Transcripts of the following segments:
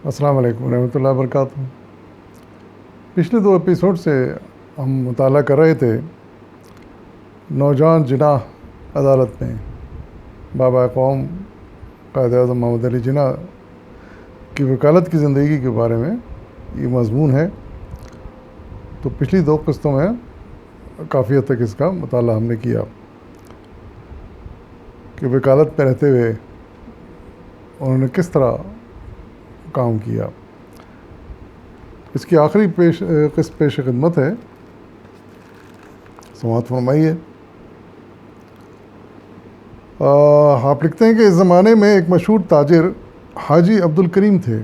السلام علیکم ورحمۃ اللہ وبرکاتہ۔ پچھلے 2 ایپیسوڈ سے ہم مطالعہ کر رہے تھے نوجوان جناح عدالت میں بابا قوم قائد اعظم محمد علی جناح کی وکالت کی زندگی کے بارے میں یہ مضمون ہے۔ تو پچھلی 2 قسطوں میں کافی حد تک اس کا مطالعہ ہم نے کیا کہ وکالت میں رہتے ہوئے انہوں نے کس طرح کام کیا۔ اس کی آخری قسط پیش خدمت ہے، سماعت فرمائیے۔ آپ لکھتے ہیں کہ اس زمانے میں ایک مشہور تاجر حاجی عبدالکریم تھے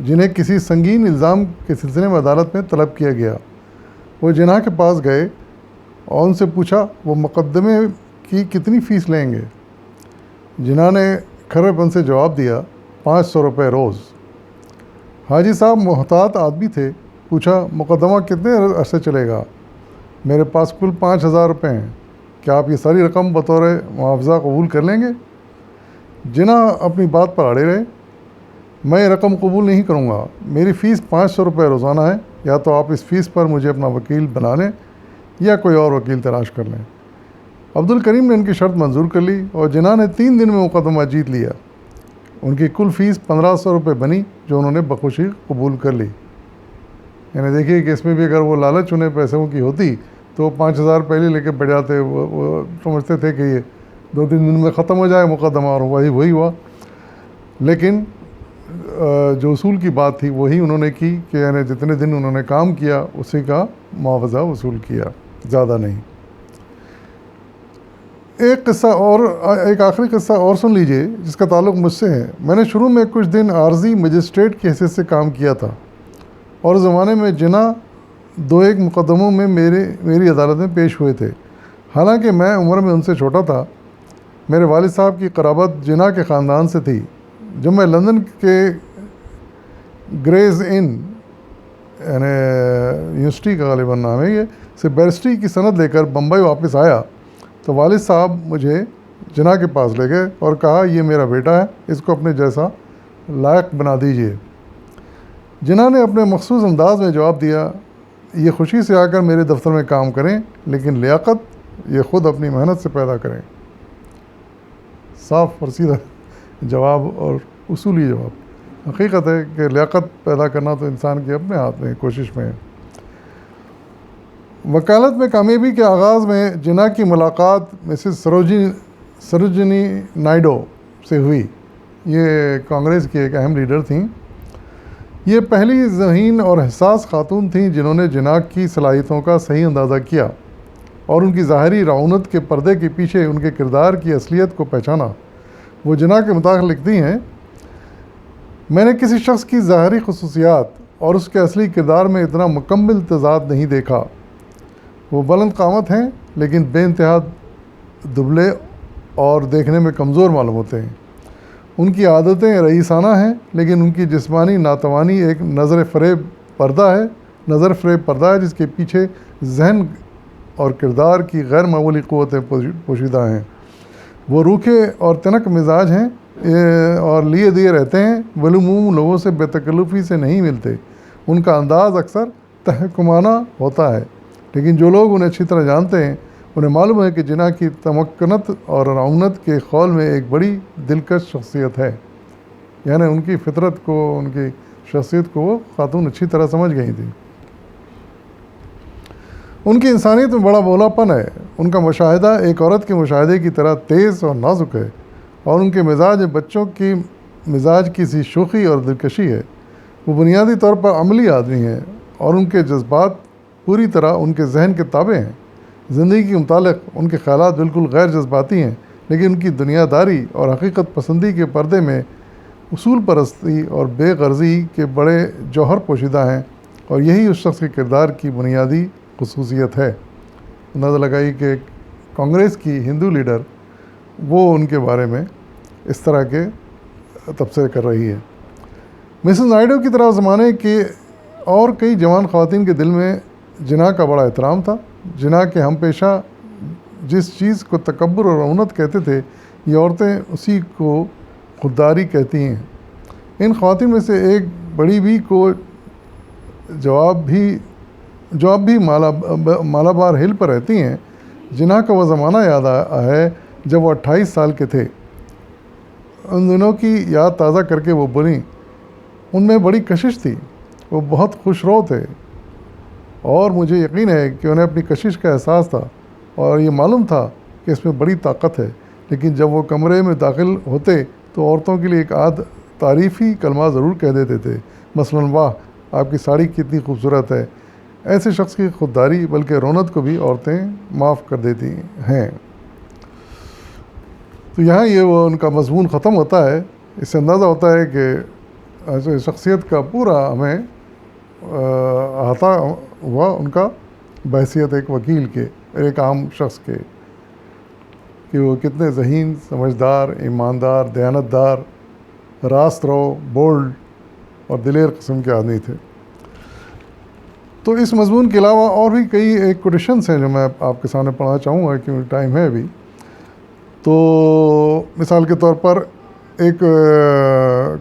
جنہیں کسی سنگین الزام کے سلسلے میں عدالت میں طلب کیا گیا۔ وہ جناح کے پاس گئے اور ان سے پوچھا وہ مقدمے کی کتنی فیس لیں گے۔ جناح نے کھرے پن سے جواب دیا 500 روپے روز۔ حاجی صاحب محتاط آدمی تھے، پوچھا مقدمہ کتنے عرصے چلے گا؟ میرے پاس کل 5000 روپے ہیں، کیا آپ یہ ساری رقم بطور معاوضہ قبول کر لیں گے؟ جناح اپنی بات پر اڑے رہے، میں یہ رقم قبول نہیں کروں گا، میری فیس 500 روپے روزانہ ہے، یا تو آپ اس فیس پر مجھے اپنا وکیل بنا لیں یا کوئی اور وکیل تلاش کر لیں۔ عبدالکریم نے ان کی شرط منظور کر لی اور جناح نے 3 دن میں مقدمہ جیت لیا۔ ان کی کل فیس 1500 روپے بنی جو انہوں نے بخوشی قبول کر لی۔ یعنی دیکھیے کہ اس میں بھی اگر وہ لالچ انہیں پیسوں کی ہوتی تو 5000 پہلے لے کے بیٹھ جاتے۔ وہ سمجھتے تھے کہ یہ 2-3 دن میں ختم ہو جائے مقدمہ، اور وہی ہوا۔ لیکن جو اصول کی بات تھی وہی انہوں نے کی کہ یعنی جتنے دن انہوں نے کام کیا اسی کا معاوضہ وصول کیا، زیادہ نہیں۔ ایک آخری قصہ اور سن لیجئے جس کا تعلق مجھ سے ہے۔ میں نے شروع میں کچھ دن عارضی مجسٹریٹ کی حیثیت سے کام کیا تھا، اور اس زمانے میں جناح 2-1 مقدموں میں میری عدالت میں پیش ہوئے تھے۔ حالانکہ میں عمر میں ان سے چھوٹا تھا، میرے والد صاحب کی قرابت جناح کے خاندان سے تھی۔ جب میں لندن کے گریز ان یعنی یونیورسٹی کا غالباً نام ہے یہ سے بیرسٹری کی سند لے کر بمبئی واپس آیا تو والد صاحب مجھے جناح کے پاس لے گئے اور کہا یہ میرا بیٹا ہے، اس کو اپنے جیسا لائق بنا دیجئے۔ جناح نے اپنے مخصوص انداز میں جواب دیا، یہ خوشی سے آ کر میرے دفتر میں کام کریں، لیکن لیاقت یہ خود اپنی محنت سے پیدا کریں۔ صاف اور سیدھا جواب اور اصولی جواب۔ حقیقت ہے کہ لیاقت پیدا کرنا تو انسان کے اپنے ہاتھ میں کوشش میں ہے۔ وکالت میں کامیابی کے آغاز میں جناح کی ملاقات مسز سروجنی نائیڈو سے ہوئی۔ یہ کانگریس کی ایک اہم لیڈر تھیں۔ یہ پہلی ذہین اور حساس خاتون تھیں جنہوں نے جناح کی صلاحیتوں کا صحیح اندازہ کیا اور ان کی ظاہری رعونت کے پردے کے پیچھے ان کے کردار کی اصلیت کو پہچانا۔ وہ جناح کے متعلق لکھتی ہیں، میں نے کسی شخص کی ظاہری خصوصیات اور اس کے اصلی کردار میں اتنا مکمل تضاد نہیں دیکھا۔ وہ بلند قامت ہیں لیکن بے انتہا دبلے اور دیکھنے میں کمزور معلوم ہوتے ہیں۔ ان کی عادتیں رئیسانہ ہیں لیکن ان کی جسمانی ناتوانی ایک نظر فریب پردہ ہے جس کے پیچھے ذہن اور کردار کی غیر معمولی قوتیں پوشیدہ ہیں۔ وہ روکھے اور تنک مزاج ہیں اور لیے دیے رہتے ہیں، بالعموم لوگوں سے بے تکلفی سے نہیں ملتے۔ ان کا انداز اکثر تحکمانہ ہوتا ہے، لیکن جو لوگ انہیں اچھی طرح جانتے ہیں انہیں معلوم ہے کہ جناح کی تمکنت اور رعونت کے خول میں ایک بڑی دلکش شخصیت ہے۔ یعنی ان کی فطرت کو، ان کی شخصیت کو وہ خاتون اچھی طرح سمجھ گئی تھی۔ ان کی انسانیت میں بڑا بولا پن ہے۔ ان کا مشاہدہ ایک عورت کے مشاہدے کی طرح تیز اور نازک ہے، اور ان کے مزاج بچوں کی مزاج کی سی شوخی اور دلکشی ہے۔ وہ بنیادی طور پر عملی آدمی ہیں اور ان کے جذبات پوری طرح ان کے ذہن کے تابع ہیں۔ زندگی کے متعلق ان کے خیالات بالکل غیر جذباتی ہیں، لیکن ان کی دنیا داری اور حقیقت پسندی کے پردے میں اصول پرستی اور بے غرضی کے بڑے جوہر پوشیدہ ہیں، اور یہی اس شخص کے کردار کی بنیادی خصوصیت ہے۔ اندازہ لگائی کہ کانگریس کی ہندو لیڈر وہ ان کے بارے میں اس طرح کے تبصرے کر رہی ہے۔ مسز نائیڈو کی طرح زمانے کے اور کئی جوان خواتین کے دل میں جناح کا بڑا احترام تھا۔ جناح کے ہم پیشہ جس چیز کو تکبر اور رعونت کہتے تھے، یہ عورتیں اسی کو خودداری کہتی ہیں۔ ان خواتین میں سے ایک بڑی بھی کو جواب بھی مالابار ہل پر رہتی ہیں، جنہا کا وہ زمانہ یاد ہے جب وہ 28 سال کے تھے۔ ان دنوں کی یاد تازہ کر کے وہ بولیں، ان میں بڑی کشش تھی، وہ بہت خوش رو تھے، اور مجھے یقین ہے کہ انہیں اپنی کشش کا احساس تھا اور یہ معلوم تھا کہ اس میں بڑی طاقت ہے، لیکن جب وہ کمرے میں داخل ہوتے تو عورتوں کے لیے ایک تعریفی کلمہ ضرور کہہ دیتے تھے، مثلاً واہ آپ کی ساڑی کتنی خوبصورت ہے۔ ایسے شخص کی خودداری بلکہ رونت کو بھی عورتیں معاف کر دیتی ہیں۔ تو یہاں یہ وہ ان کا مضمون ختم ہوتا ہے۔ اس سے اندازہ ہوتا ہے کہ شخصیت کا پورا ہمیں احاطہ ہوا ان کا بحیثیت ایک وکیل کے، ایک عام شخص کے، کہ وہ کتنے ذہین، سمجھدار، ایماندار، دیانتدار، راست رو، بولڈ اور دلیر قسم کے آدمی تھے۔ تو اس مضمون کے علاوہ اور بھی کئی ایک کوٹیشنس ہیں جو میں آپ کے سامنے پڑھنا چاہوں گا کیونکہ ٹائم ہے ابھی۔ تو مثال کے طور پر ایک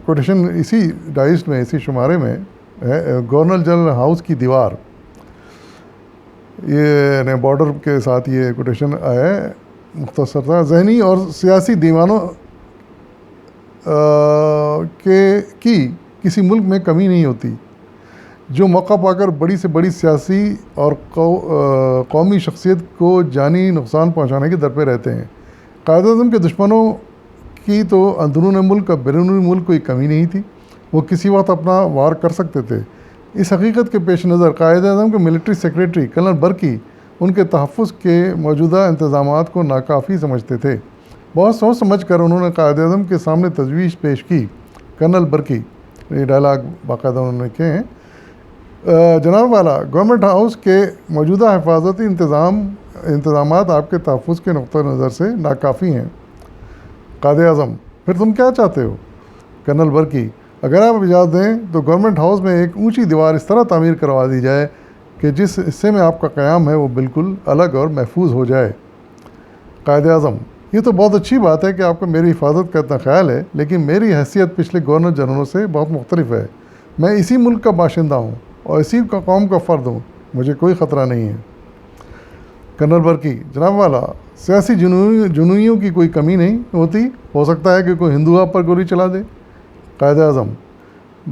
کوٹیشن اسی ڈائجسٹ میں، اسی شمارے میں ہے، گورنر جنرل ہاؤس کی دیوار، یہ بارڈر کے ساتھ یہ کوٹیشن آیا ہے، مختصر تھا۔ ذہنی اور سیاسی دیوانوں کی کسی ملک میں کمی نہیں ہوتی، جو موقع پا کر بڑی سے بڑی سیاسی اور قومی شخصیت کو جانی نقصان پہنچانے کے در پہ رہتے ہیں۔ قائد اعظم کے دشمنوں کی تو اندرون ملک اور بیرون ملک کوئی کمی نہیں تھی، وہ کسی وقت اپنا وار کر سکتے تھے۔ اس حقیقت کے پیش نظر قائد اعظم کے ملٹری سیکریٹری کرنل برکی ان کے تحفظ کے موجودہ انتظامات کو ناکافی سمجھتے تھے۔ بہت سوچ سمجھ کر انہوں نے قائد اعظم کے سامنے تجویز پیش کی۔ کرنل برکی، یہ ڈائلاگ باقاعدہ انہوں نے کیے ہیں، جناب والا، گورنمنٹ ہاؤس کے موجودہ حفاظتی انتظامات آپ کے تحفظ کے نقطہ نظر سے ناکافی ہیں۔ قائد اعظم، پھر تم کیا چاہتے ہو؟ کرنل برکی، اگر آپ اجازت دیں تو گورنمنٹ ہاؤس میں ایک اونچی دیوار اس طرح تعمیر کروا دی جائے کہ جس حصے میں آپ کا قیام ہے وہ بالکل الگ اور محفوظ ہو جائے۔ قائد اعظم، یہ تو بہت اچھی بات ہے کہ آپ کو میری حفاظت کا اتنا خیال ہے، لیکن میری حیثیت پچھلے گورنر جنرلوں سے بہت مختلف ہے۔ میں اسی ملک کا باشندہ ہوں اور اسی قوم کا فرد ہوں، مجھے کوئی خطرہ نہیں ہے۔ کرنل برکی، جناب والا، سیاسی جنونیوں کی کوئی کمی نہیں ہوتی، ہو سکتا ہے کہ کوئی ہندو آپ پر گولی چلا دے۔ قائد اعظم،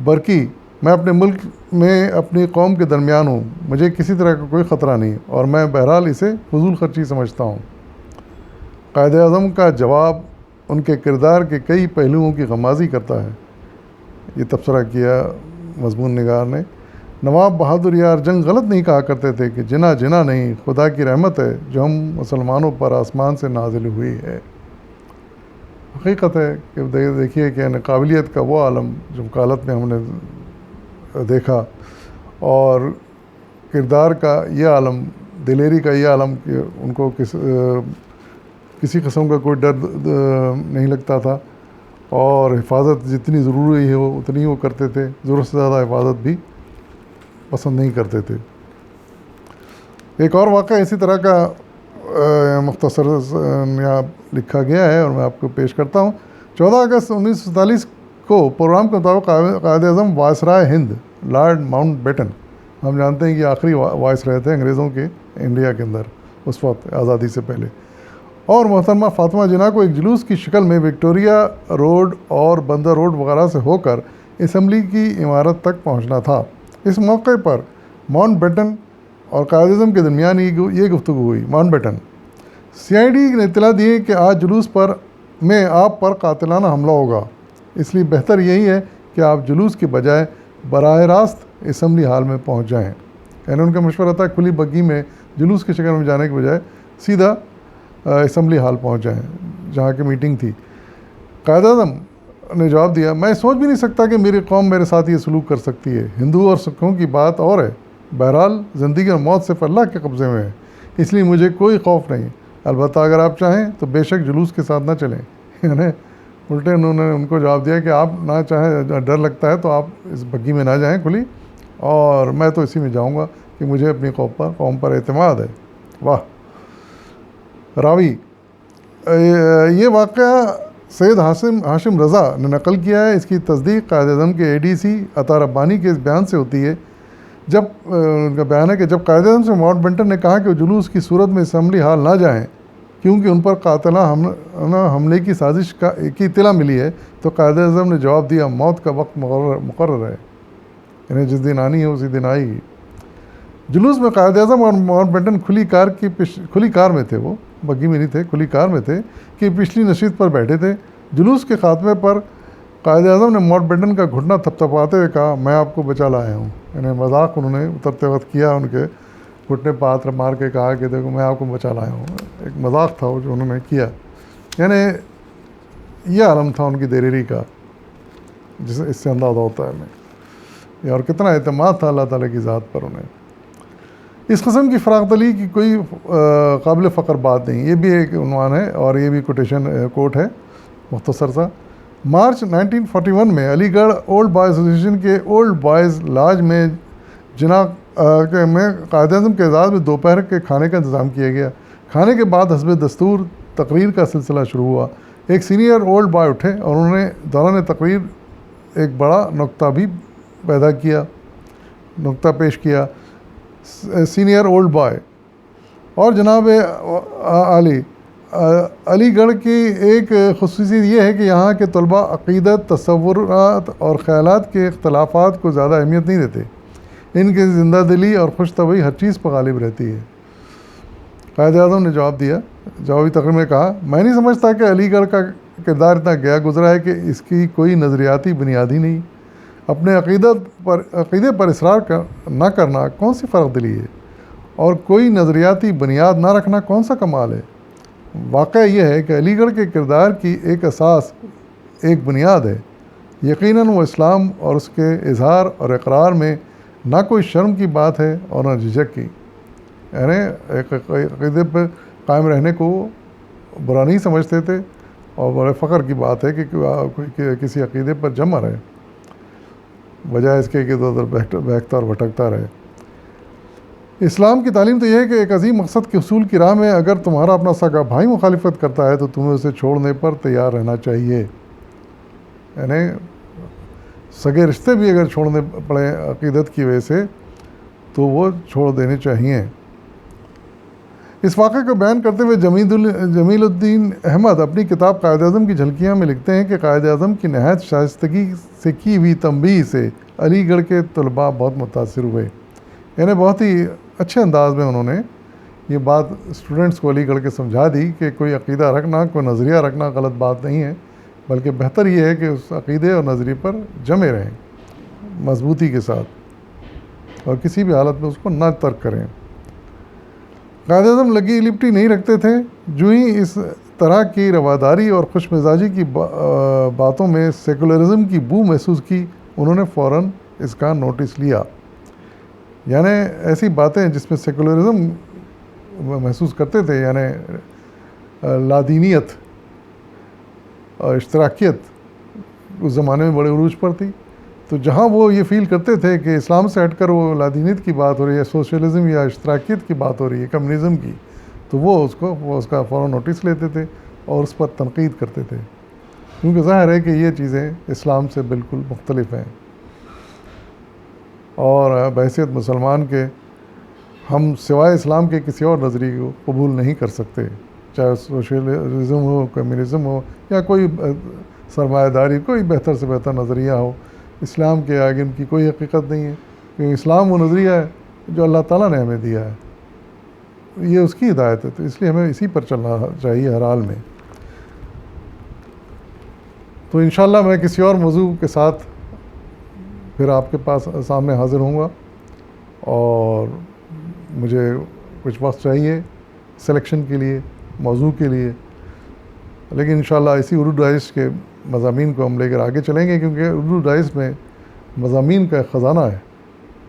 برکی، میں اپنے ملک میں اپنی قوم کے درمیان ہوں، مجھے کسی طرح کا کوئی خطرہ نہیں اور میں بہرحال اسے فضول خرچی سمجھتا ہوں۔ قائد اعظم کا جواب ان کے کردار کے کئی پہلوؤں کی غمازی کرتا ہے۔ یہ تبصرہ کیا مضمون نگار نے، نواب بہادر یار جنگ غلط نہیں کہا کرتے تھے کہ جنا جنا نہیں، خدا کی رحمت ہے جو ہم مسلمانوں پر آسمان سے نازل ہوئی ہے۔ حقیقت ہے کہ دیکھیے کہ قابلیت کا وہ عالم جو وکالت میں ہم نے دیکھا، اور کردار کا یہ عالم، دلیری کا یہ عالم کہ ان کو کسی قسم کا کوئی ڈر نہیں لگتا تھا، اور حفاظت جتنی ضروری ہے وہ اتنی وہ کرتے تھے، ضرورت سے زیادہ حفاظت بھی پسند نہیں کرتے تھے۔ ایک اور واقعہ اسی طرح کا مختصر یہاں لکھا گیا ہے اور میں آپ کو پیش کرتا ہوں۔ 14 اگست 1947 کو پروگرام کے مطابق قائد اعظم وائسرائے ہند لارڈ ماؤنٹ بیٹن، ہم جانتے ہیں کہ آخری وائسرائے تھے انگریزوں کے انڈیا کے اندر اس وقت آزادی سے پہلے، اور محترمہ فاطمہ جناح کو ایک جلوس کی شکل میں وکٹوریہ روڈ اور بندر روڈ وغیرہ سے ہو کر اسمبلی کی عمارت تک پہنچنا تھا۔ اس موقع پر ماؤنٹ بیٹن اور قائد اعظم کے درمیان یہ گفتگو ہوئی۔ ماؤنٹ بیٹن، CID نے اطلاع دی کہ آج جلوس میں آپ پر قاتلانہ حملہ ہوگا، اس لیے بہتر یہی ہے کہ آپ جلوس کے بجائے براہ راست اسمبلی ہال میں پہنچ جائیں۔ یعنی ان کا مشورہ تھا کھلی بگی میں جلوس کی شکل میں جانے کے بجائے سیدھا اسمبلی ہال پہنچ جائیں جہاں کی میٹنگ تھی۔ قائد اعظم نے جواب دیا، میں سوچ بھی نہیں سکتا کہ میری قوم میرے ساتھ یہ سلوک کر سکتی ہے۔ ہندو اور سکھوں کی بات اور ہے، بہرحال زندگی اور موت صرف اللہ کے قبضے میں ہے، اس لیے مجھے کوئی خوف نہیں، البتہ اگر آپ چاہیں تو بے شک جلوس کے ساتھ نہ چلیں۔ یعنی الٹے انہوں نے ان کو جواب دیا کہ آپ نہ چاہیں، ڈر لگتا ہے تو آپ اس بگی میں نہ جائیں کھلی، اور میں تو اسی میں جاؤں گا کہ مجھے اپنی قوم پر اعتماد ہے۔ واہ! راوی، یہ واقعہ سید ہاشم رضا نے نقل کیا ہے. اس کی تصدیق قائد اعظم کے ADC عطا ربانی کے اس بیان سے ہوتی ہے. جب ان کا بیان ہے کہ جب قائد اعظم سے ماؤنٹ بینٹن نے کہا کہ وہ جلوس کی صورت میں اسمبلی ہال نہ جائیں کیونکہ ان پر قاتلانہ حملے کی سازش کی اطلاع ملی ہے، تو قائد اعظم نے جواب دیا موت کا وقت مقرر ہے، یعنی جس دن آنی ہے اسی دن آئے گی. جلوس میں قائد اعظم اور ماؤنٹ بینٹن کھلی کار میں تھے، وہ بگی میں نہیں تھے، کھلی کار میں تھے کہ پچھلی نشست پر بیٹھے تھے. جلوس کے خاتمے پر قائد اعظم نے ماؤنٹ بینٹن کا گھٹنا تھپتھپاتے ہوئے کہا میں آپ کو بچا لایا ہوں. یعنی مذاق انہوں نے اترتے وقت کیا، ان کے گھٹنے پہ ہاتھ مار کے کہا کہ دیکھو میں آپ کو بچا لایا ہوں. ایک مذاق تھا وہ جو انہوں نے کیا. یعنی یہ عالم تھا ان کی دلیری کا، جس اس سے اندازہ ہوتا ہے ہمیں، اور کتنا اعتماد تھا اللہ تعالیٰ کی ذات پر انہیں. اس قسم کی فراغ دلی کی کوئی قابل فخر بات نہیں. یہ بھی ایک عنوان ہے اور یہ بھی کوٹ ہے مختصر سا. مارچ 1941 میں علی گڑھ اولڈ بوائز ایسوسیشن کے اولڈ بوائز لاج میں قائد اعظم کے اعزاز میں دوپہر کے کھانے کا انتظام کیا گیا. کھانے کے بعد حسب دستور تقریر کا سلسلہ شروع ہوا. ایک سینئر اولڈ بوائے اٹھے اور انہوں نے دوران تقریر ایک بڑا نقطہ پیش کیا. سینئر اولڈ بوائے اور جناب علی گڑھ کی ایک خصوصیت یہ ہے کہ یہاں کے طلباء عقیدت، تصورات اور خیالات کے اختلافات کو زیادہ اہمیت نہیں دیتے. ان کی زندہ دلی اور خوش طبعی ہر چیز پر غالب رہتی ہے. قائد اعظم نے جواب دیا، جوابی تقریر میں کہا میں نہیں سمجھتا کہ علی گڑھ کا کردار اتنا گیا گزرا ہے کہ اس کی کوئی نظریاتی بنیاد ہی نہیں. اپنے عقیدے پر اصرار نہ کرنا کون سی فرق دلی ہے، اور کوئی نظریاتی بنیاد نہ رکھنا کون سا کمال ہے. واقعہ یہ ہے کہ علی گڑھ کے کردار کی ایک اساس، ایک بنیاد ہے. یقیناً وہ اسلام اور اس کے اظہار اور اقرار میں نہ کوئی شرم کی بات ہے اور نہ جھجک کی. یعنی ایک عقیدے پہ قائم رہنے کو برا نہیں سمجھتے تھے، اور بڑے فخر کی بات ہے کہ کوئی کسی عقیدے پر جمع رہے بجائے اس کے کہ ادھر بہکتا اور بھٹکتا رہے. اسلام کی تعلیم تو یہ ہے کہ ایک عظیم مقصد کے حصول کی راہ میں اگر تمہارا اپنا سگا بھائی مخالفت کرتا ہے تو تمہیں اسے چھوڑنے پر تیار رہنا چاہیے. یعنی سگے رشتے بھی اگر چھوڑنے پڑے عقیدت کی وجہ سے تو وہ چھوڑ دینے چاہیے. اس واقعے کو بیان کرتے ہوئے جمیل الدین احمد اپنی کتاب قائد اعظم کی جھلکیاں میں لکھتے ہیں کہ قائد اعظم کی نہایت شائستگی سے کی ہوئی تنبیہ سے علی گڑھ کے طلباء بہت متاثر ہوئے. یعنی بہت ہی اچھے انداز میں انہوں نے یہ بات اسٹوڈنٹس کو علی گڑھ کے سمجھا دی کہ کوئی عقیدہ رکھنا، کوئی نظریہ رکھنا غلط بات نہیں ہے، بلکہ بہتر یہ ہے کہ اس عقیدے اور نظریے پر جمے رہیں مضبوطی کے ساتھ، اور کسی بھی حالت میں اس کو نہ ترک کریں. قائد اعظم لگی لپٹی نہیں رکھتے تھے. جو ہی اس طرح کی رواداری اور خوش مزاجی کی باتوں میں سیکولرزم کی بو محسوس کی، انہوں نے فوراً اس کا نوٹس لیا. یعنی ایسی باتیں جس میں سیکولرزم محسوس کرتے تھے، یعنی لادینیت اور اشتراکیت اس زمانے میں بڑے عروج پر تھی. تو جہاں وہ یہ فیل کرتے تھے کہ اسلام سے ہٹ کر وہ لادینیت کی بات ہو رہی ہے، سوشلزم یا اشتراکیت کی بات ہو رہی ہے، کمیونزم کی، تو وہ اس کا فوراً نوٹس لیتے تھے اور اس پر تنقید کرتے تھے، کیونکہ ظاہر ہے کہ یہ چیزیں اسلام سے بالکل مختلف ہیں، اور بحیثیت مسلمان کے ہم سوائے اسلام کے کسی اور نظریے کو قبول نہیں کر سکتے، چاہے سوشلزم ہو، کمیونزم ہو، یا کوئی سرمایہ داری، کوئی بہتر سے بہتر نظریہ ہو. اسلام کے آگے ان کی کوئی حقیقت نہیں ہے، کیونکہ اسلام وہ نظریہ ہے جو اللہ تعالیٰ نے ہمیں دیا ہے، یہ اس کی ہدایت ہے، تو اس لیے ہمیں اسی پر چلنا چاہیے ہر حال میں. تو انشاءاللہ میں کسی اور موضوع کے ساتھ پھر آپ کے پاس سامنے حاضر ہوں گا، اور مجھے کچھ وقت چاہیے سلیکشن کے لیے، موضوع کے لیے، لیکن انشاءاللہ اسی اردو ڈائجسٹ کے مضامین کو ہم لے کر آگے چلیں گے، کیونکہ اردو ڈائجسٹ میں مضامین کا ایک خزانہ ہے،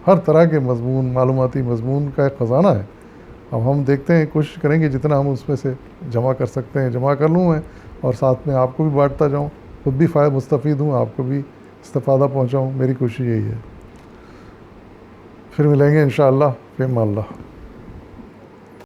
ہر طرح کے مضمون، معلوماتی مضمون کا ایک خزانہ ہے. اب ہم دیکھتے ہیں، کوشش کریں گے جتنا ہم اس میں سے جمع کر سکتے ہیں جمع کر لوں میں، اور ساتھ میں آپ کو بھی بانٹتا جاؤں، خود بھی مستفید ہوں، آپ کو بھی استفادہ پہنچاؤں. میری کوشش یہی ہے. پھر ملیں گے انشاءاللہ. فی امان اللہ.